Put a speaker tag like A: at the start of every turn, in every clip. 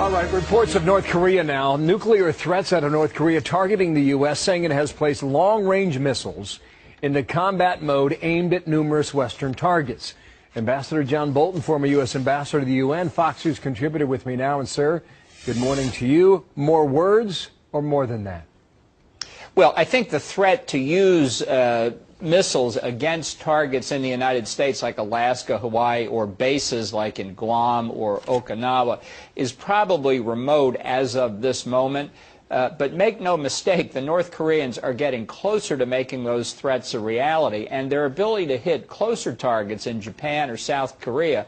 A: All right, reports of North Korea now. Nuclear threats out of North Korea targeting the U.S., saying it has placed long-range missiles into combat mode aimed at numerous Western targets. Ambassador John Bolton, former U.S. ambassador to the UN, Fox News contributor with me now. And, sir, good morning to you. More words or more than that?
B: Well, I think the threat to use missiles against targets in the United States like Alaska, Hawaii, or bases like in Guam or Okinawa is probably remote as of this moment. But make no mistake, the North Koreans are getting closer to making those threats a reality, and their ability to hit closer targets in Japan or South Korea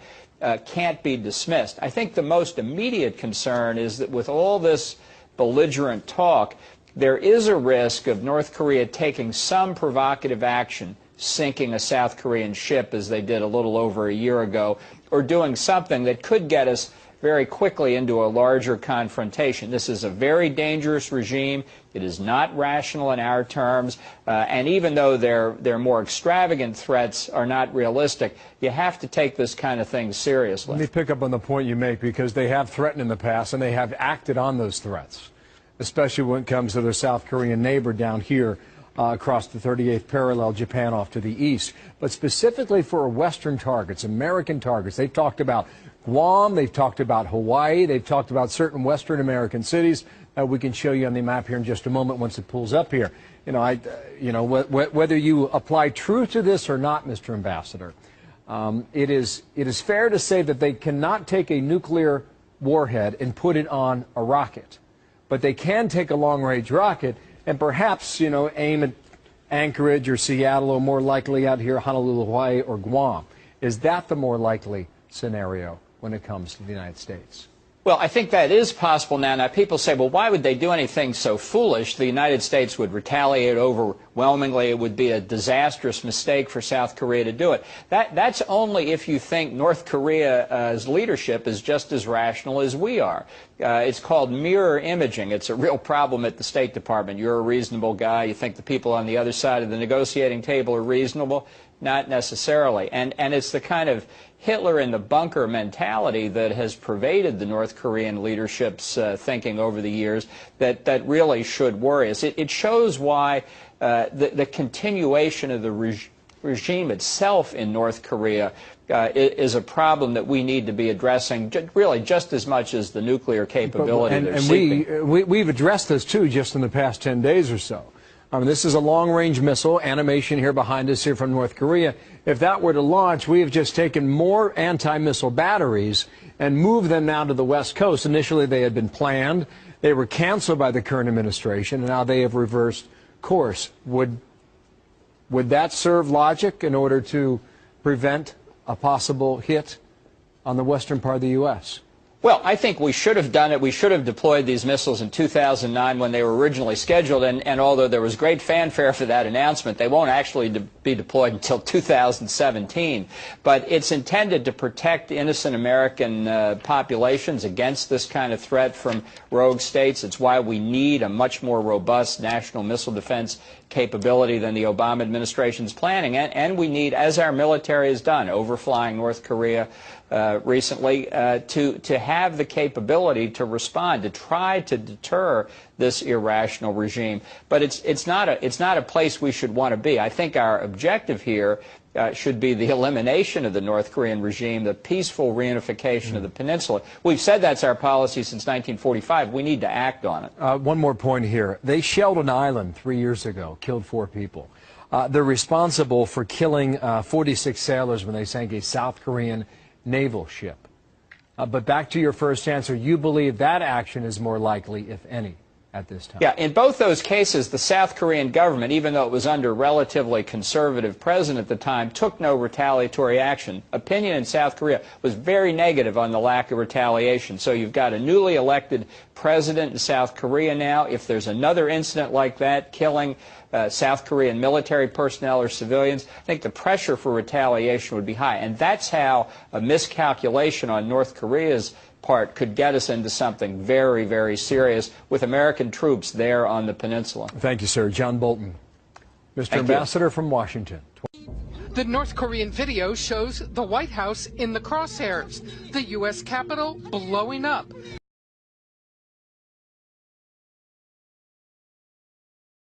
B: can't be dismissed. I think the most immediate concern is that with all this belligerent talk, there is a risk of North Korea taking some provocative action, sinking a South Korean ship as they did a little over a year ago, or doing something that could get us very quickly into a larger confrontation. This is a very dangerous regime. It is not rational in our terms, and even though their more extravagant threats are not realistic, you have to take this kind of thing seriously.
A: Let me pick up on the point you make, because they have threatened in the past, and they have acted on those threats, especially when it comes to their South Korean neighbor down here across the 38th parallel, Japan off to the east. But specifically for Western targets, American targets, they've talked about Guam, they've talked about Hawaii, they've talked about certain Western American cities. We can show you on the map here in just a moment once it pulls up here. Whether you apply truth to this or not, Mr. Ambassador, it is fair to say that they cannot take a nuclear warhead and put it on a rocket. But they can take a long-range rocket and perhaps, aim at Anchorage or Seattle, or more likely out here, Honolulu, Hawaii, or Guam. Is that the more likely scenario when it comes to the United States?
B: Well, I think that is possible now. Now, people say, well, why would they do anything so foolish? The United States would retaliate overwhelmingly. It would be a disastrous mistake for South Korea to do it. That's only if you think North Korea's leadership is just as rational as we are. It's called mirror imaging. It's a real problem at the State Department. You're a reasonable guy. You think the people on the other side of the negotiating table are reasonable? Not necessarily. And it's the kind of Hitler in the bunker mentality that has pervaded the North Korean leadership's thinking over the years that really should worry us. It shows why the continuation of the regime itself in North Korea is a problem that we need to be addressing really just as much as the nuclear capability they're seeking.
A: And we've addressed this too just in the past 10 days or so. This is a long-range missile, animation here behind us here from North Korea. If that were to launch, we have just taken more anti-missile batteries and moved them now to the West Coast. Initially, they had been planned. They were canceled by the current administration, and now they have reversed course. Would that serve logic in order to prevent a possible hit on the western part of the U.S.?
B: Well, I think we should have done it. We should have deployed these missiles in 2009 when they were originally scheduled, and although there was great fanfare for that announcement, they won't actually be deployed until 2017. But it's intended to protect innocent American populations against this kind of threat from rogue states. It's why we need a much more robust national missile defense capability than the Obama administration's planning, and we need, as our military has done, overflying North Korea recently, to have the capability to respond, to try to deter this irrational regime. But it's not a place we should want to be. I think our objective here should be the elimination of the North Korean regime, the peaceful reunification of the peninsula. We've said that's our policy since 1945. We need to act on it.
A: One more point here. They shelled an island 3 years ago, killed 4 people. They're responsible for killing 46 sailors when they sank a South Korean naval ship. But back to your first answer, you believe that action is more likely, if any, at this time?
B: Yeah, in both those cases, the South Korean government, even though it was under relatively conservative president at the time, took no retaliatory action. Opinion in South Korea was very negative on the lack of retaliation. So you've got a newly elected president in South Korea now. If there's another incident like that, killing South Korean military personnel or civilians, I think the pressure for retaliation would be high. And that's how a miscalculation on North Korea's part could get us into something very, very serious with American troops there on the peninsula.
A: Thank you, sir. John Bolton. Mr. Ambassador from Washington.
C: The North Korean video shows the White House in the crosshairs, the U.S. Capitol blowing up.